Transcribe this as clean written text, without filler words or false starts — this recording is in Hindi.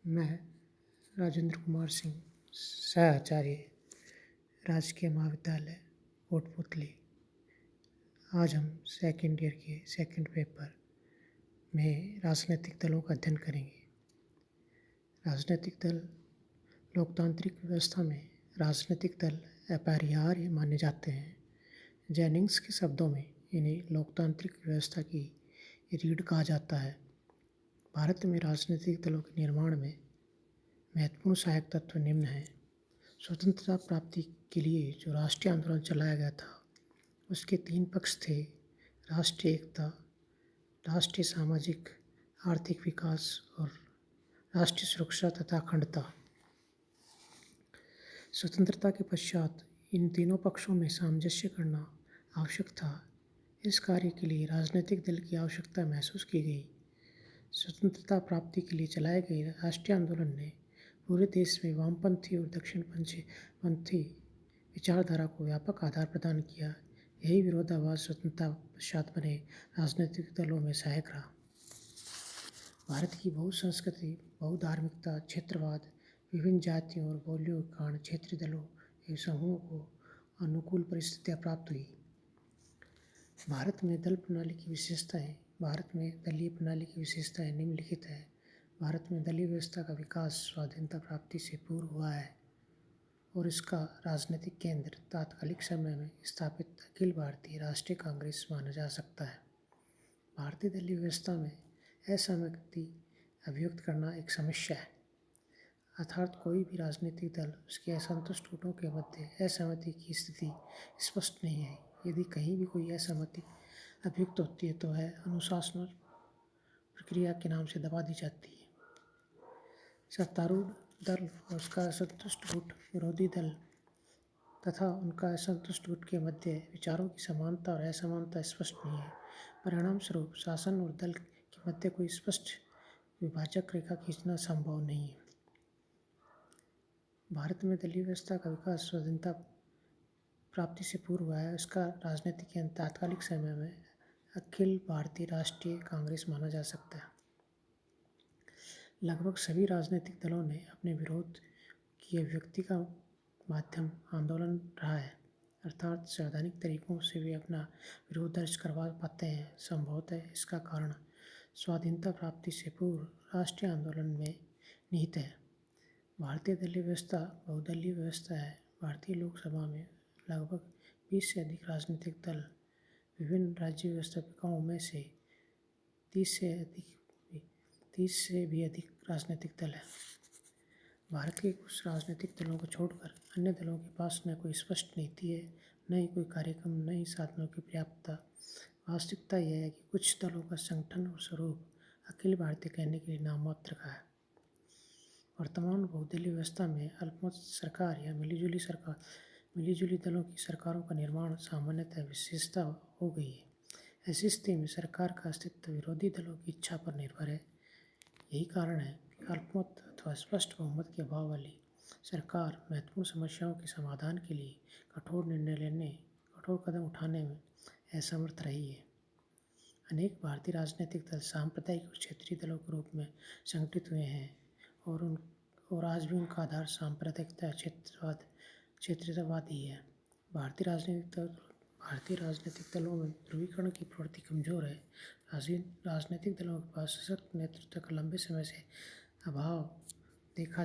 मैं राजेंद्र कुमार सिंह सहआचार्य राजकीय महाविद्यालय कोटपुतली। आज हम सेकेंड ईयर के सेकंड पेपर में राजनीतिक दलों का अध्ययन करेंगे। राजनीतिक दल लोकतांत्रिक व्यवस्था में राजनीतिक दल अपरिहार्य माने जाते हैं। जेनिंग्स के शब्दों में इन्हें लोकतांत्रिक व्यवस्था की रीढ़ कहा जाता है। भारत में राजनीतिक दलों के निर्माण में महत्वपूर्ण सहायक तत्व निम्न हैं। स्वतंत्रता प्राप्ति के लिए जो राष्ट्रीय आंदोलन चलाया गया था उसके 3 पक्ष थे: राष्ट्रीय एकता, राष्ट्रीय सामाजिक आर्थिक विकास और राष्ट्रीय सुरक्षा तथा अखंडता। स्वतंत्रता के पश्चात इन तीनों पक्षों में सामंजस्य करना आवश्यक था। इस कार्य के लिए राजनीतिक दल की आवश्यकता महसूस की गई। स्वतंत्रता प्राप्ति के लिए चलाए गए राष्ट्रीय आंदोलन ने पूरे देश में वामपंथी और दक्षिणपंथी विचारधारा को व्यापक आधार प्रदान किया। यही विरोधाभास स्वतंत्रता पश्चात बने राजनीतिक दलों में सहायक रहा। भारत की बहुसंस्कृति, बहुधार्मिकता, क्षेत्रवाद, विभिन्न जातियों और बोलियों के कारण क्षेत्रीय दलों एवं समूहों को अनुकूल परिस्थितियाँ प्राप्त हुई। भारत में दलीय प्रणाली की विशेषताएं निम्नलिखित है। भारत में दलीय व्यवस्था का विकास स्वाधीनता प्राप्ति से पूर्व हुआ है और इसका राजनीतिक केंद्र तात्कालिक समय में स्थापित अखिल भारतीय राष्ट्रीय कांग्रेस माना जा सकता है। भारतीय दलीय व्यवस्था में असहमति अभिव्यक्त करना एक समस्या है, अर्थात कोई भी राजनीतिक दल उसके असंतुष्ट गुटों के मध्य असहमति की स्थिति स्पष्ट नहीं है। यदि कहीं भी कोई असहमति अभिव्यक्त होती है तो है अनुशासन प्रक्रिया के नाम से दबा दी जाती है। सत्तारूढ़ दल और उसका असंतुष्ट गुट, विरोधी दल तथा उनका असंतुष्ट गुट के मध्य विचारों की समानता और असमानता स्पष्ट नहीं है। परिणाम स्वरूप शासन और दल के मध्य कोई स्पष्ट विभाजक रेखा खींचना संभव नहीं है। भारत में दलीय व्यवस्था का विकास स्वाधीनता प्राप्ति से पूर्व हुआ है। इसका राजनीतिक केंद्र तात्कालिक समय में अखिल भारतीय राष्ट्रीय कांग्रेस माना जा सकता है। लगभग सभी राजनीतिक दलों ने अपने विरोध की अभिव्यक्ति का माध्यम आंदोलन रहा है, अर्थात संवैधानिक तरीकों से वे अपना विरोध दर्ज करवा पाते हैं। संभवतः इसका कारण स्वाधीनता प्राप्ति से पूर्व राष्ट्रीय आंदोलन में निहित है। भारतीय दलीय व्यवस्था बहुदलीय व्यवस्था है। भारतीय लोकसभा में लगभग 20 से अधिक राजनीतिक दल, विभिन्न राज्य व्यवस्थापिकाओं में से 30 से भी अधिक राजनीतिक दल हैं। भारत के कुछ राजनीतिक दलों को छोड़कर अन्य दलों के पास न कोई स्पष्ट नीति है, न ही कोई कार्यक्रम, न ही साधनों की पर्याप्तता। वास्तविकता यह है कि कुछ दलों का संगठन और स्वरूप अखिल भारतीय कहने के लिए नाममात्र का है। वर्तमान बहुदलीय व्यवस्था में अल्पमत सरकार या मिलीजुली दलों की सरकारों का निर्माण सामान्यतः विशेषता हो गई है। ऐसी स्थिति में सरकार का अस्तित्व विरोधी दलों की इच्छा पर निर्भर है। यही कारण है कि अल्पमत अथवा स्पष्ट बहुमत के अभाव वाली सरकार महत्वपूर्ण समस्याओं के समाधान के लिए कठोर कदम उठाने में असमर्थ रही है। अनेक भारतीय राजनीतिक दल सांप्रदायिक और क्षेत्रीय दलों के रूप में संगठित हुए हैं और आज भी उनका आधार सांप्रदायिकता क्षेत्रवाद ही है। भारतीय राजनीतिक दलों में ध्रुवीकरण की प्रवृत्ति कमजोर है। राजनीतिक दलों के पास सशक्त नेतृत्व का लंबे समय से अभाव देखा